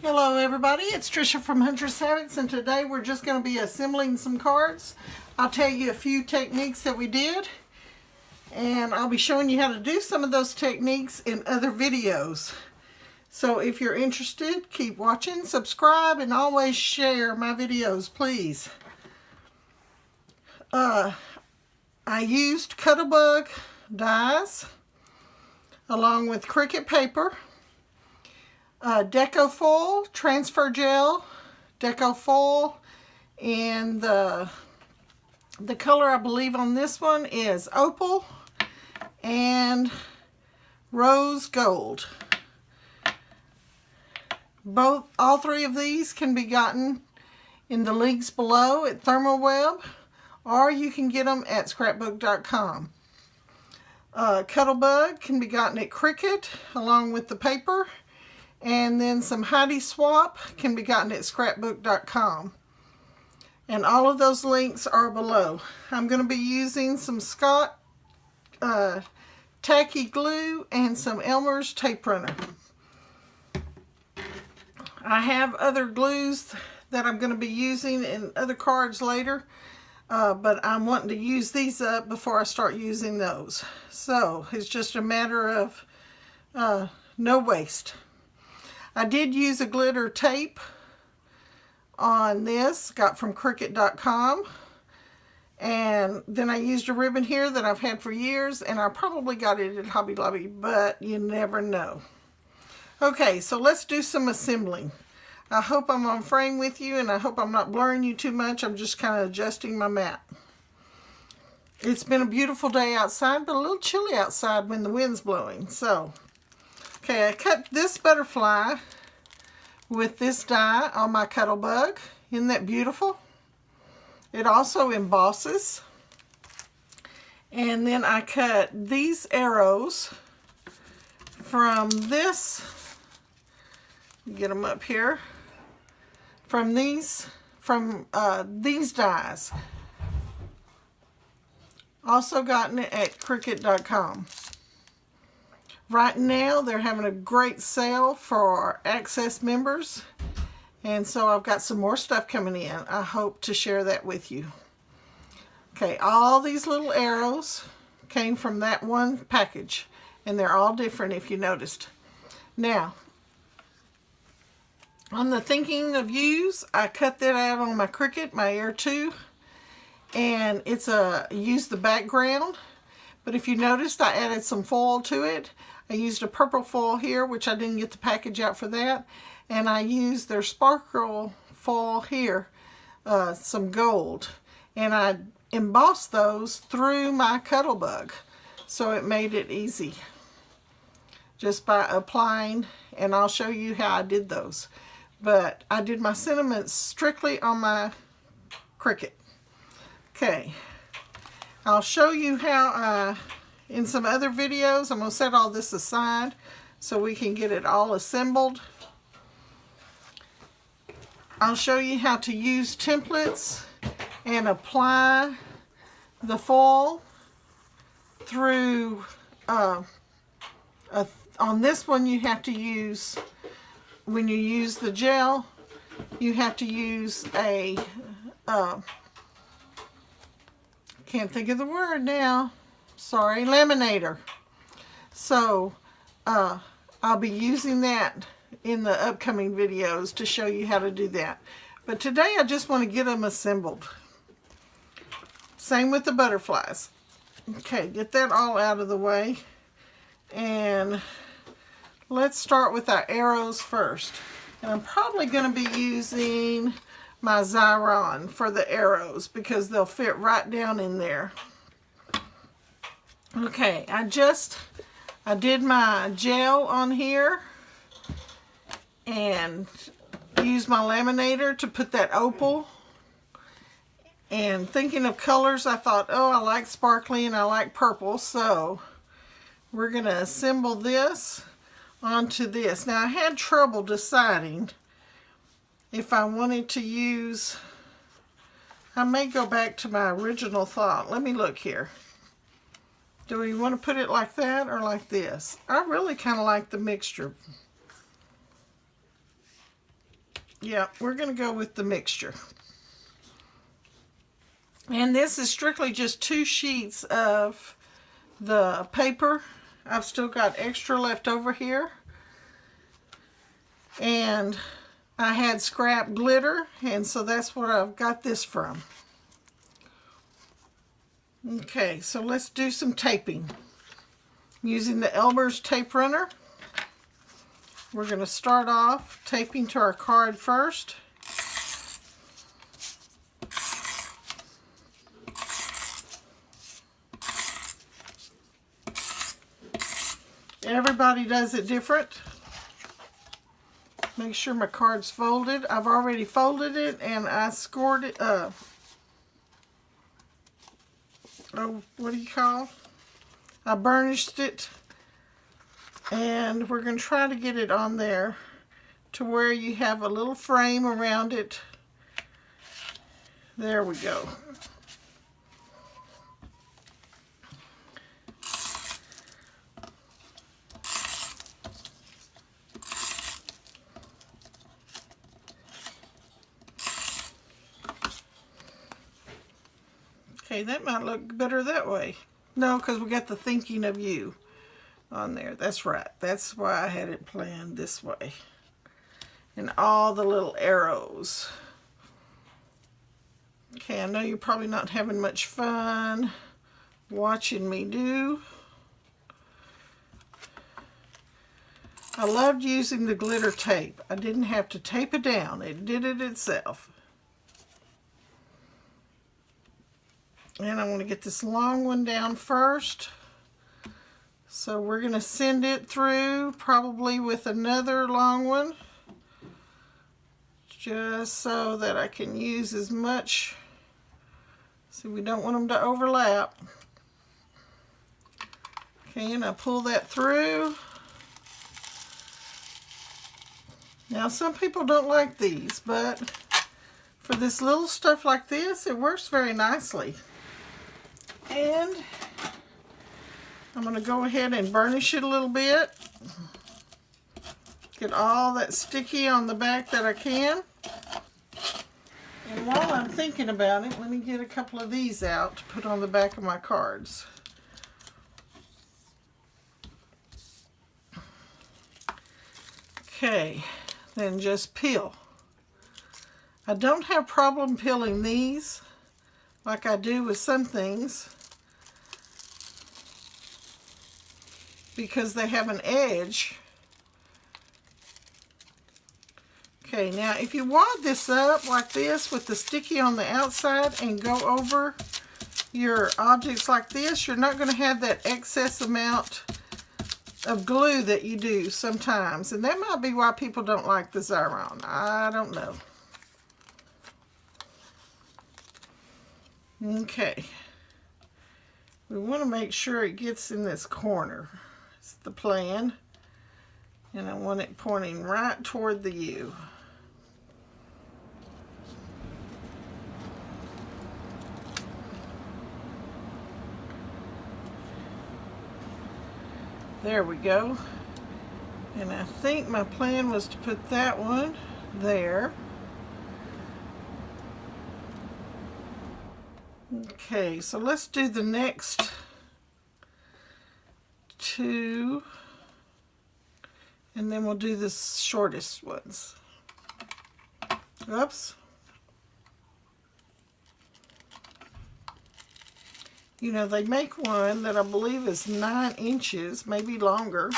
Hello everybody, it's Trisha from Huntress Habits, and today we're just going to be assembling some cards. I'll tell you a few techniques that we did, and I'll be showing you how to do some of those techniques in other videos. So if you're interested, keep watching, subscribe, and always share my videos, please. I used Cuttlebug dies along with CRICUT paper, deco foil, transfer gel, deco foil, and the color I believe on this one is opal and rose gold. All three of these can be gotten in the links below at ThermWeb, or you can get them at scrapbook.com. Cuttlebug can be gotten at CRICUT along with the paper. And then some Heidi Swap can be gotten at scrapbook.com. And all of those links are below. I'm going to be using some Scott tacky glue and some Elmer's tape runner. I have other glues that I'm going to be using in other cards later. But I'm wanting to use these up before I start using those. So it's just a matter of no waste. I did use a glitter tape on this, got from CRICUT.com, and then I used a ribbon here that I've had for years, and I probably got it at Hobby Lobby, but you never know. Okay, so let's do some assembling. I hope I'm on frame with you, and I hope I'm not blurring you too much. I'm just kind of adjusting my mat. It's been a beautiful day outside, but a little chilly outside when the wind's blowing, so... Okay, I cut this butterfly with this die on my Cuttlebug. Isn't that beautiful? It also embosses. And then I cut these arrows from this, get them up here, from these dies. Also gotten it at CRICUT.com. Right now, they're having a great sale for Access members, and so I've got some more stuff coming in. I hope to share that with you. Okay, all these little arrows came from that one package, and they're all different if you noticed. Now, on the thinking of use, I cut that out on my CRICUT, my Air 2, and it's use the background. But if you noticed, I added some foil to it. I used a purple foil here, which I didn't get the package out for that. And I used their sparkle foil here, some gold. And I embossed those through my Cuttlebug. So it made it easy. Just by applying, and I'll show you how I did those. But I did my sentiments strictly on my CRICUT. Okay. I'll show you how in some other videos. I'm going to set all this aside so we can get it all assembled. I'll show you how to use templates and apply the foil through, on this one you have to use, when you use the gel, you have to use a, can't think of the word now. Sorry, laminator. So, I'll be using that in the upcoming videos to show you how to do that. But today I just want to get them assembled. Same with the butterflies. Okay, get that all out of the way. And let's start with our arrows first. And I'm probably going to be using my Xyron for the arrows because they'll fit right down in there. Okay, I did my gel on here and used my laminator to put that opal. And thinking of colors, I thought, oh, I like sparkly and I like purple, so we're going to assemble this onto this. Now, I had trouble deciding if I wanted to use, I may go back to my original thought. Let me look here. Do we want to put it like that or like this? I really kind of like the mixture. Yeah, we're going to go with the mixture. And this is strictly just 2 sheets of the paper. I've still got extra left over here. And I had scrap glitter, and so that's what I've got this from. Okay, so let's do some taping. Using the Elmer's tape runner, we're going to start off taping to our card first. Everybody does it different. Make sure my card's folded. I've already folded it and I scored it. What do you call? I burnished it. And we're going to try to get it on there to where you have a little frame around it. There we go. Okay, that might look better that way. No, because we got the thinking of you on there. That's right. That's why I had it planned this way. And all the little arrows. Okay, I know you're probably not having much fun watching me do. I loved using the glitter tape. I didn't have to tape it down. It did it itself. And I want to get this long one down first. So we're going to send it through probably with another long one. Just so that I can use as much. See, we don't want them to overlap. Okay, and I pull that through. Now some people don't like these, but for this little stuff like this, it works very nicely. And I'm going to go ahead and burnish it a little bit. Get all that sticky on the back that I can. And while I'm thinking about it, let me get a couple of these out to put on the back of my cards. Okay, then just peel. I don't have problem peeling these like I do with some things because they have an edge. Okay, now if you wad this up like this with the sticky on the outside and go over your objects like this, you're not going to have that excess amount of glue that you do sometimes. And that might be why people don't like the Xyron. I don't know. Okay. We want to make sure it gets in this corner. It's the plan. And I want it pointing right toward the U. There we go. And I think my plan was to put that one there. Okay, so let's do the next two, and then we'll do the shortest ones. Oops. You know, they make one that I believe is 9 inches, maybe longer.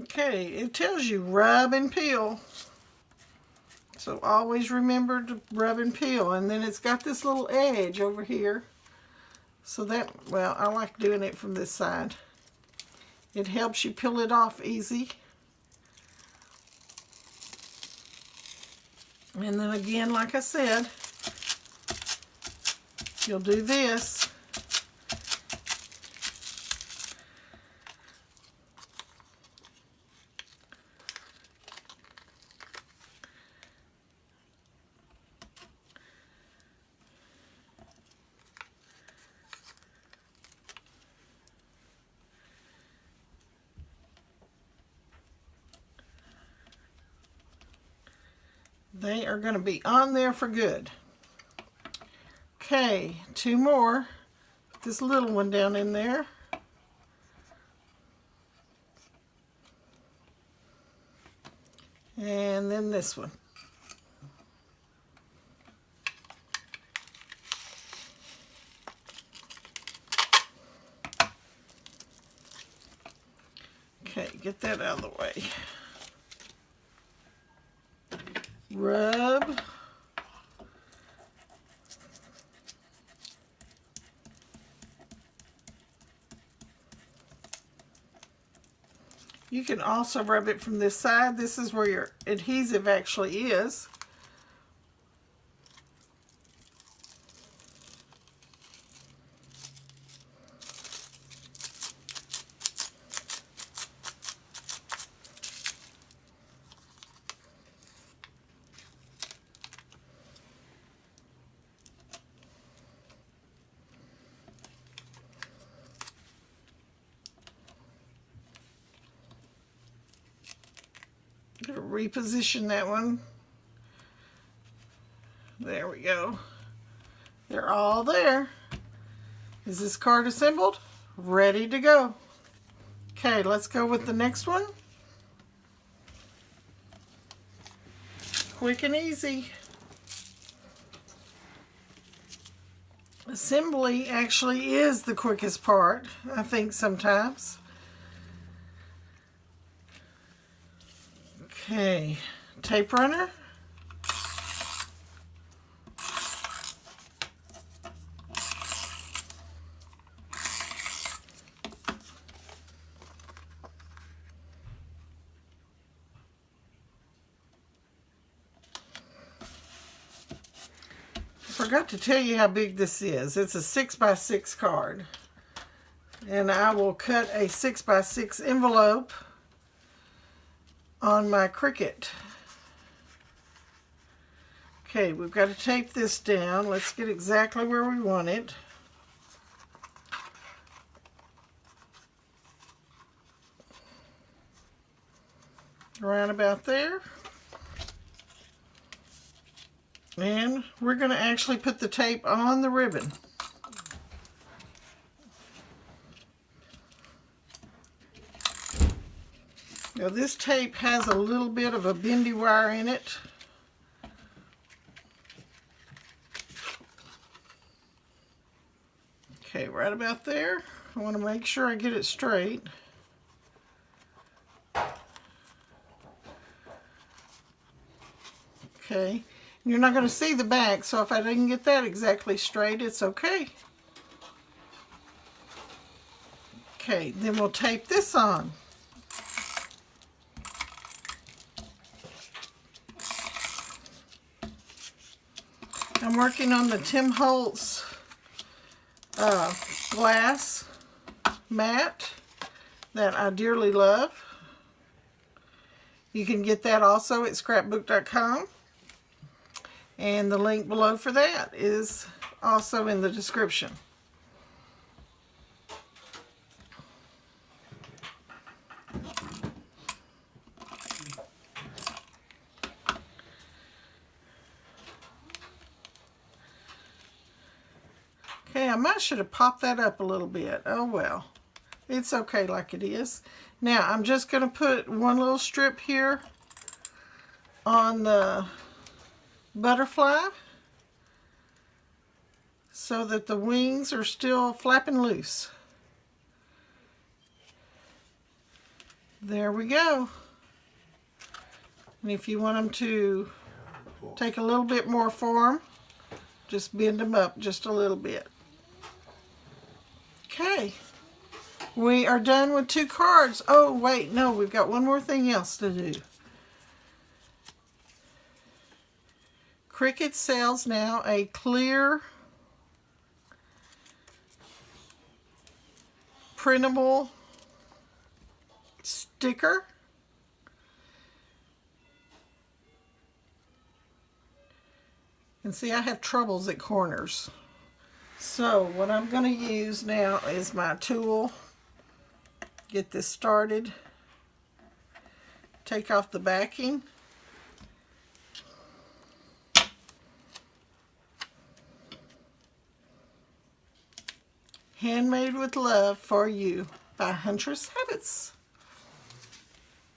Okay, it tells you rub and peel. So always remember to rub and peel. And then it's got this little edge over here. So that, well, I like doing it from this side. It helps you peel it off easy. And then again, like I said, you'll do this. They are going to be on there for good. Okay, 2 more. Put this little one down in there. And then this one. Okay, get that out of the way. Rub. You can also rub it from this side. This is where your adhesive actually is. Reposition that one. There we go. They're all there. Is this card assembled? Ready to go. Okay, let's go with the next one. Quick and easy. Assembly actually is the quickest part, I think, sometimes. Okay, tape runner. Forgot to tell you how big this is. It's a 6x6 card. And I will cut a 6x6 envelope on my CRICUT. Okay, we've got to tape this down. Let's get exactly where we want it. Around about there. And we're going to actually put the tape on the ribbon. Now this tape has a little bit of a bendy wire in it. Okay, right about there. I want to make sure I get it straight. Okay. You're not going to see the back, so if I didn't get that exactly straight, it's okay. Okay, then we'll tape this on. I'm working on the Tim Holtz glass mat that I dearly love. You can get that also at scrapbook.com. And the link below for that is also in the description. Okay, I should have popped that up a little bit. Oh well. It's okay like it is. Now, I'm just going to put one little strip here on the butterfly so that the wings are still flapping loose. There we go. And if you want them to take a little bit more form, just bend them up just a little bit. Okay, we are done with 2 cards. Oh wait, no, we've got one more thing else to do. CRICUT sells now a clear printable sticker. And see, I have troubles at corners. So what I'm going to use now is my tool. Get this started. Take off the backing. Handmade with love for you by Huntress Habits.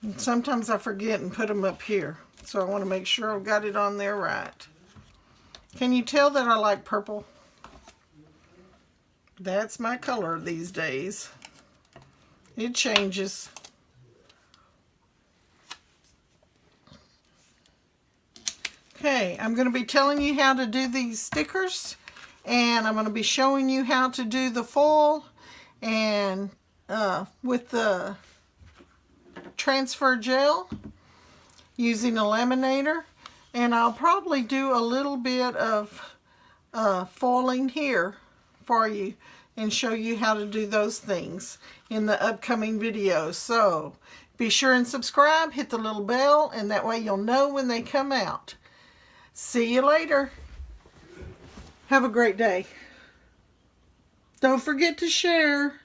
And sometimes I forget and put them up here, so I want to make sure I've got it on there right. Can you tell that I like purple? That's my color these days. It changes. Okay, I'm going to be telling you how to do these stickers, and I'm going to be showing you how to do the foil and with the transfer gel using a laminator, and I'll probably do a little bit of foiling here for you and show you how to do those things in the upcoming videos. So be sure and subscribe, hit the little bell, and that way you'll know when they come out. See you later. Have a great day. Don't forget to share.